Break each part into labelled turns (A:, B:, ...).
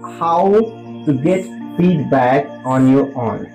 A: how to get feedback on your own.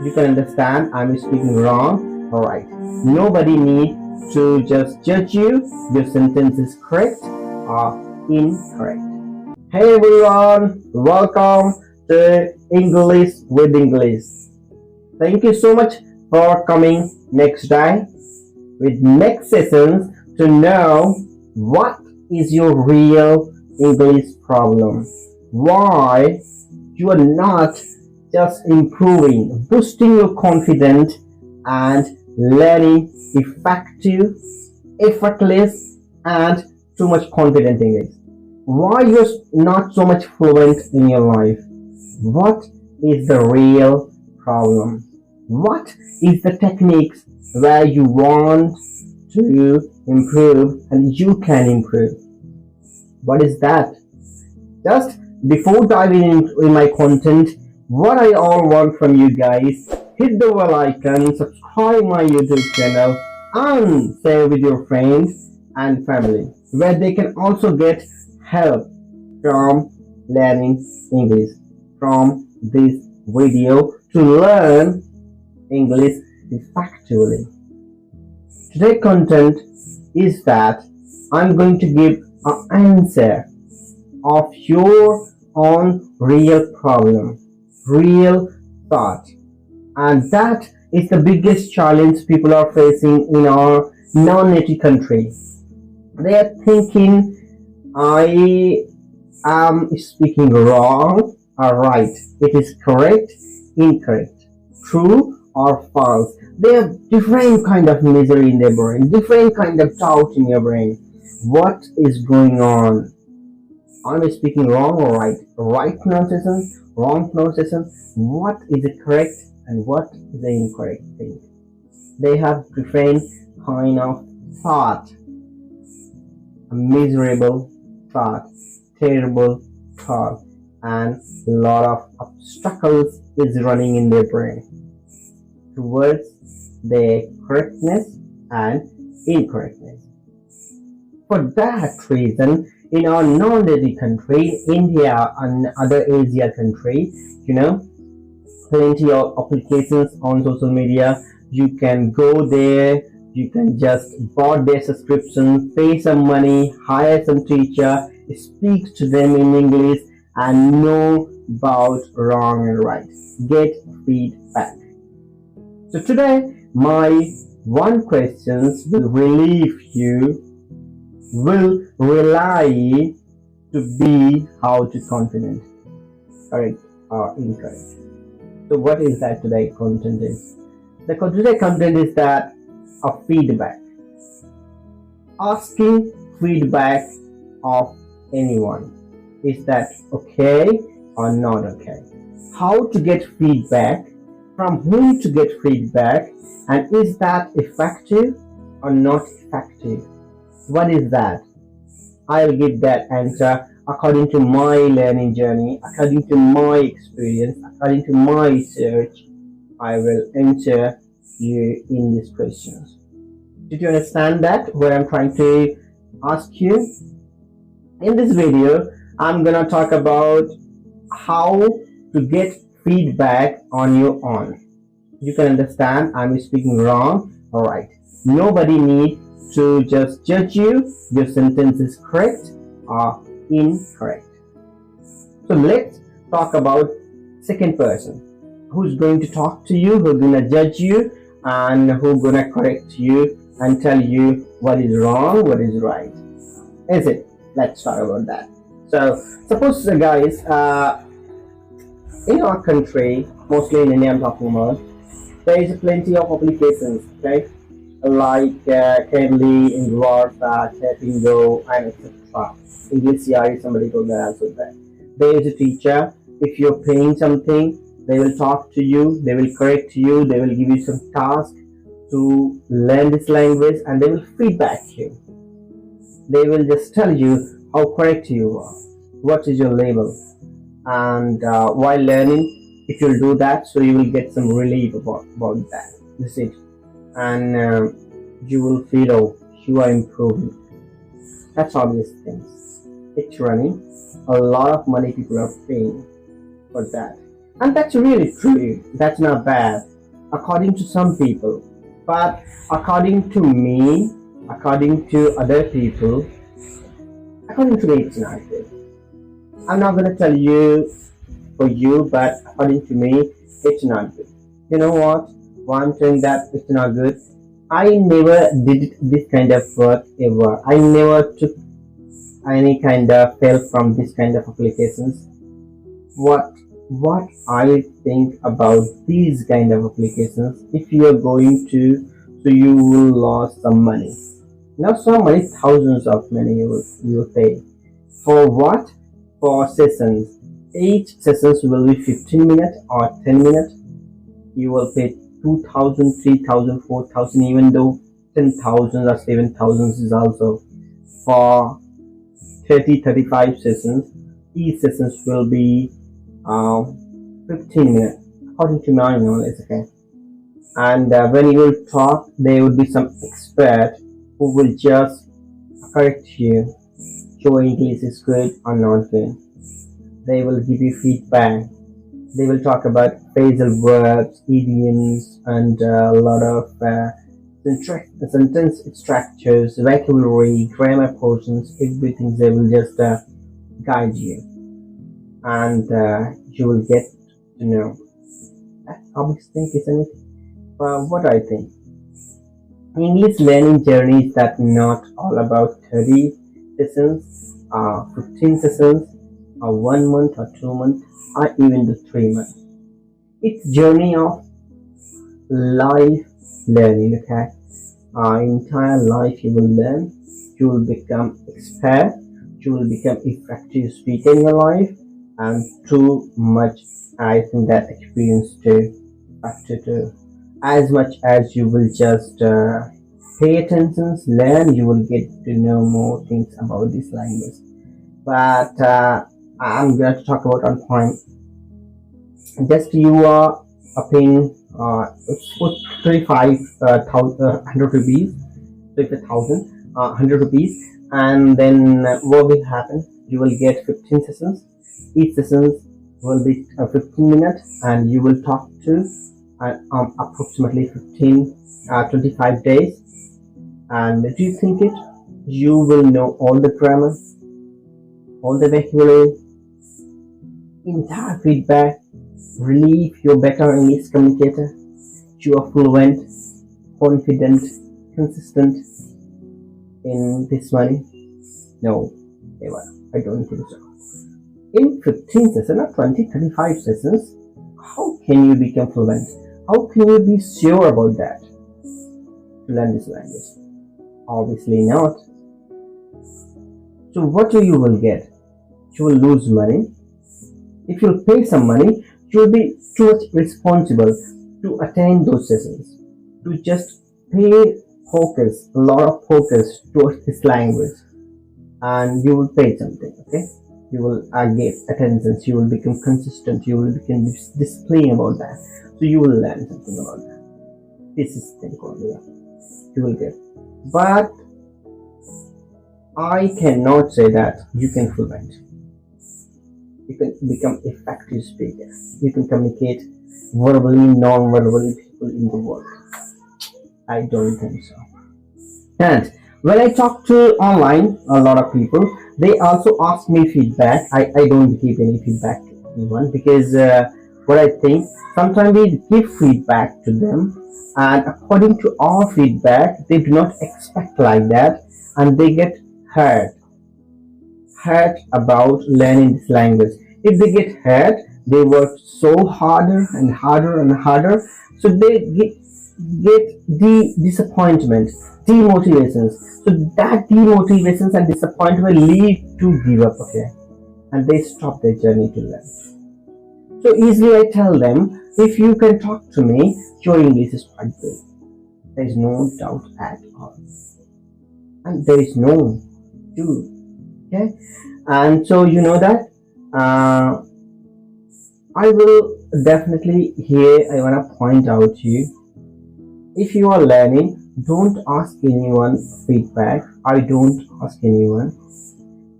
A: You can understand I'm speaking wrong. Alright. Nobody needs to just judge you. Your sentence is correct or incorrect. Hey everyone, welcome to English with English. Thank you so much for coming next day with next sessions to know what is your real English problem. Why you are not just improving, boosting your confidence and learning effective, effortless and too much confident English. Why you're not so much fluent in your life? What is the real problem? What is the techniques where you want to improve and you can improve? What is that? Just before diving in my content, what I all want from you guys, hit the bell icon, subscribe my YouTube channel, and share with your friends and family, where they can also get help from learning English from this video to learn English effectively. Today's content is that I'm going to give an answer of your own real problem, real thought, and that is the biggest challenge people are facing in our non-native country. They are thinking I am speaking wrong or right. It is correct, incorrect, true or false. They have different kind of misery in their brain, different kind of doubt in your brain. What is going on? I'm speaking wrong or right? Right pronunciation, wrong pronunciation. What is the correct and what is the incorrect thing? They have different kind of thought. A miserable thought, terrible thought, and a lot of obstacles is running in their brain towards their correctness and incorrectness. For that reason, in our non-native country, India and other Asia country, plenty of applications on social media. You can go there, you can just buy their subscription, pay some money, hire some teacher, speak to them in English and know about wrong and right. Get feedback. So today, my one questions will relieve you, will rely to be how to confident, correct or incorrect. So what is that today content is? The today content is that of feedback. Asking feedback of anyone. Is that okay or not okay? How to get feedback, from whom to get feedback, and is that effective or not effective? What is that? I'll give that answer according to my learning journey, according to my experience, according to my research. I will answer you in these questions. Did you understand that? What I'm trying to ask you? In this video, I'm gonna talk about how to get feedback on your own. You can understand I'm speaking wrong. Alright. Nobody needs to just judge you. Your sentence is correct or incorrect. So let's talk about second person who's going to talk to you, who's gonna judge you, and who's gonna correct you and tell you what is wrong, what is right. Is it? Let's talk about that. So suppose guys, in our country, mostly in India I'm talking about, there is plenty of applications, okay, like Cambly, Inversa, Tapingo, and etc. English CRE, somebody told that also that. There is a teacher. If you're paying something, they will talk to you, they will correct you, they will give you some task to learn this language, and they will feedback you. They will just tell you how correct you are, what is your level, and while learning, if you'll do that, so you will get some relief about that. That's it, and you will feel, oh, you are improving. That's obvious things. It's running a lot of money people are paying for that. And that's really true. That's not bad, according to some people. But according to me, according to other people, according to me, it's not good. I'm not gonna tell you for you, but according to me, it's not good. You know what? Why I'm saying that it's not good? I never did this kind of work ever. I never took any kind of help from this kind of applications. What I think about these kind of applications, if you are going to, so you will lose some money. Not some money, thousands of money you will pay. For what? For sessions. Each sessions will be 15 minutes or 10 minutes. You will pay 2,000, 3,000, 4,000, even though 10,000 or 7,000 is also for 30, 35 sessions. Each sessions will be 15 minutes, according to my knowledge, okay? And when you will talk, there will be some expert who will just correct you. Your English is good or not good. They will give you feedback. They will talk about phrasal verbs, idioms, and a lot of sentence structures, vocabulary, grammar portions, everything. They will just guide you, and you will get to know. That's obvious thing, isn't it? What I think. English learning journey is that not all about 30 sessions, 15 sessions, or 1 month or 2 months, or even the 3 months. It's journey of life learning, okay? Entire life you will learn, you will become expert, you will become effective speaker in your life, and too much I think that experience too, after too. As much as you will just pay attention, learn, you will get to know more things about this language. But I'm going to talk about one point. Just you are paying 100 rupees, 100 rupees, and then what will happen? You will get 15 sessions. Each session will be 15 minutes, and you will talk to approximately 25 days. And do you think it? You will know all the grammar, all the vocabulary, entire feedback, relieve you're better English communicator, you are fluent, confident, consistent in this money? No, never. I don't think so. In 15 sessions or 20, 35 sessions, how can you become fluent? How can you be sure about that to learn this language? Obviously not. So what you will get? You will lose money. If you pay some money, you will be too much responsible to attend those sessions, to just pay focus, a lot of focus towards this language, and you will pay something, okay? You will get attention, you will become consistent, you will become displaying about that, so you will learn something about that. This is the thing called, yeah, you will get. But I cannot say that you can fluent. You can become effective speaker. You can communicate verbally, non-verbally people in the world. I don't think so. And when I talk to online, a lot of people, they also ask me feedback. I don't give any feedback to anyone because what I think, sometimes we give feedback to them, and according to our feedback, they do not expect like that, and they get hurt about learning this language. If they get hurt, they work so harder and harder and harder, so they get the disappointment, demotivations. So that demotivations and disappointment lead to give up, okay, and they stop their journey to learn. So easily I tell them, if you can talk to me, your English is quite good. There is no doubt at all, and there is no do. Okay, and so you know that I will definitely here I want to point out to you, if you are learning, don't ask anyone feedback. I don't ask anyone.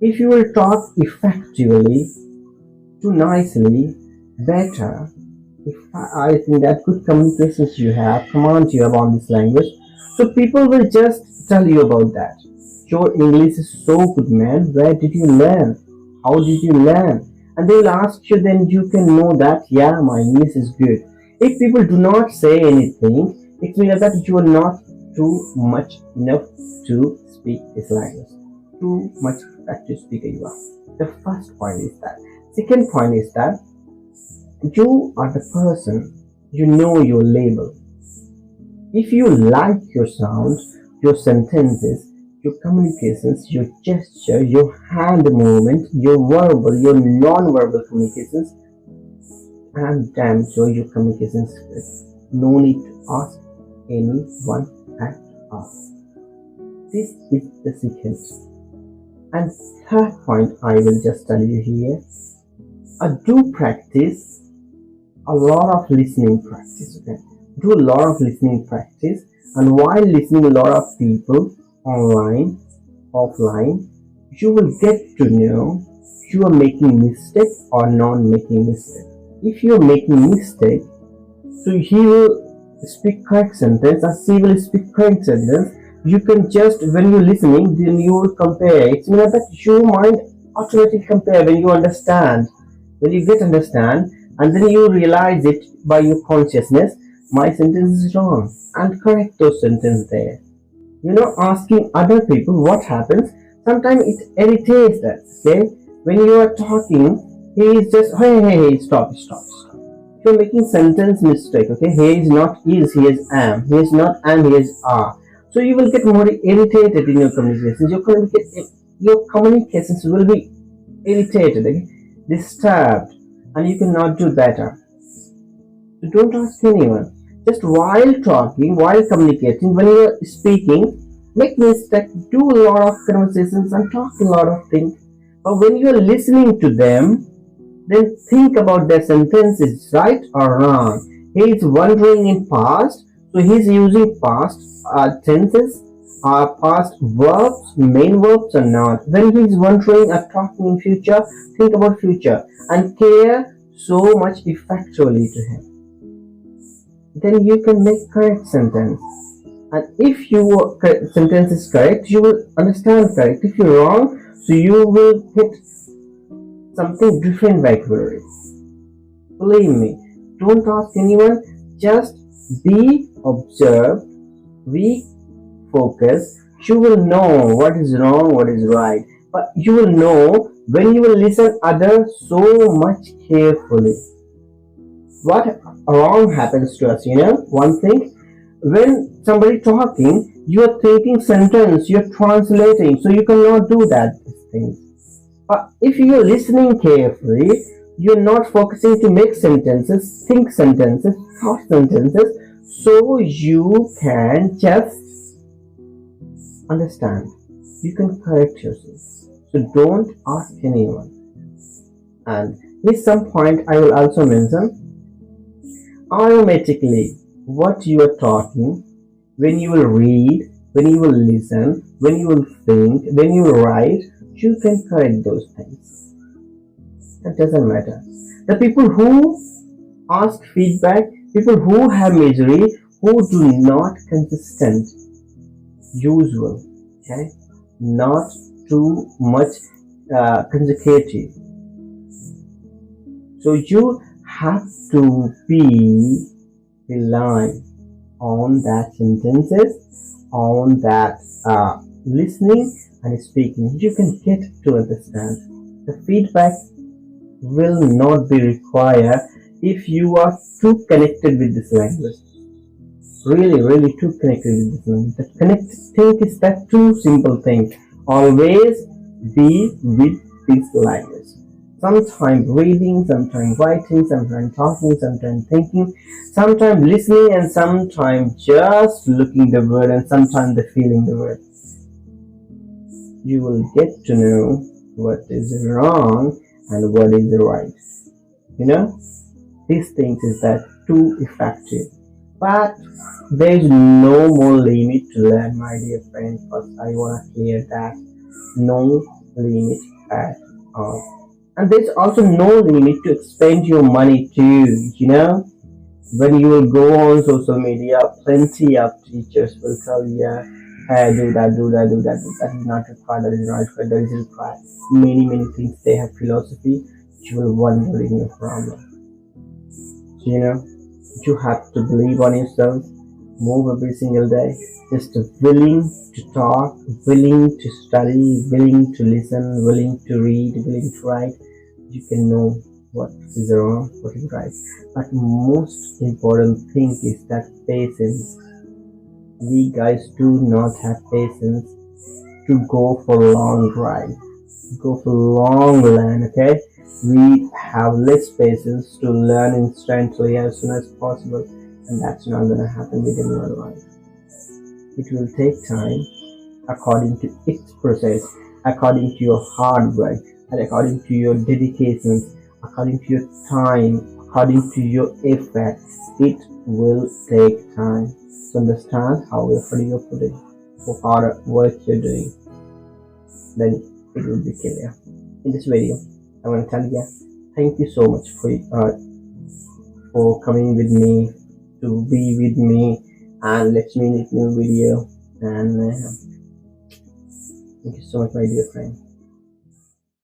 A: If you will talk effectively, too nicely, better, if I think that good communications you have, command you have on this language, so people will just tell you about that. Your English is so good, man. Where did you learn? How did you learn? And they will ask you, then you can know that, yeah, my English is good. If people do not say anything, it means that you are not too much enough to speak this language. Too much effective speaker you are. The first point is that. Second point is that you are the person, you know your label. If you like your sounds, your sentences, your communications, your gesture, your hand movement, your verbal, your non-verbal communications, I'm damn sure your communications skills. No need to ask anyone at all. This is the second. And third point I will just tell you here. Do practice a lot of listening practice. Okay, do a lot of listening practice, and while listening a lot of people online, offline, you will get to know you are making mistake or not making mistake. If you are making mistake, so he will speak correct sentence and she will speak correct sentence. You can just, when you're listening, then you will compare. It's not that your mind automatically compare when you understand. When you get understand, and then you realize it by your consciousness, my sentence is wrong, and correct those sentences there. Asking other people what happens, sometimes it irritates them. Okay, when you are talking, he is just, hey, stop. You're making sentence mistake. Okay, he is not is, he is am. He is not am, he is are. So you will get more irritated in your communications. Your communications will be irritated, okay? Disturbed, and you cannot do better. So don't ask anyone. Just while talking, while communicating, when you are speaking, make mistake, do a lot of conversations and talk a lot of things. But when you are listening to them, then think about their sentence is right or wrong. He is wondering in past, so he is using past tenses, past verbs, main verbs or not. When he is wondering or talking in future, think about future and care so much effectually to him. Then you can make correct sentence. And if your sentence is correct, you will understand correct. If you're wrong, so you will hit something different vocabulary. Believe me, don't ask anyone, just be observed, be focused. You will know what is wrong, what is right. But you will know when you will listen others so much carefully. What wrong happens to us, one thing, when somebody talking, you are taking sentence, you're translating, so you cannot do that things. But if you're listening carefully, you're not focusing to make sentences, think sentences, thought sentences, so you can just understand. You can correct yourself. So don't ask anyone. And at some point I will also mention, automatically what you are talking, when you will read, when you will listen, when you will think, when you will write, you can correct those things. That doesn't matter. The people who ask feedback, people who have misery, who do not consistent, usual, okay, not too much consecutive. So you have to be relying on that sentences, on that listening and speaking. You can get to understand. The feedback will not be required if you are too connected with this language. Really too connected with this language. The connected thing is that too simple thing. Always be with this language. Sometimes reading, sometimes writing, sometimes talking, sometimes thinking, sometimes listening, and sometimes just looking the word, and sometimes the feeling the word. You will get to know what is wrong and what is right. These things is that too effective. But there is no more limit to learn, my dear friend, because I want to clear that. No limit at all. And there's also no limit to expend your money too, when you will go on social media, plenty of teachers will tell you, yeah, hey, do that, do that, do that, do that is not required, that is not required, that is required. Many, many things they have philosophy which will wonder in your problem. So, you have to believe on yourself, move every single day, just willing to talk, willing to study, willing to listen, willing to read, willing to write. You can know what is wrong, what is right. But most important thing is that patience. We guys do not have patience to go for long drive, go for long learn, okay? We have less patience to learn instantly as soon as possible, and that's not gonna happen within your life. It will take time according to its process, according to your hard work, and according to your dedications, according to your time, according to your effort. It will take time. So understand how effort you're putting, for hard work you're doing, then it will be clear. In this video, I want to tell you, thank you so much for coming with me, to be with me, and let's meet in a new video. And thank you so much, my dear friend.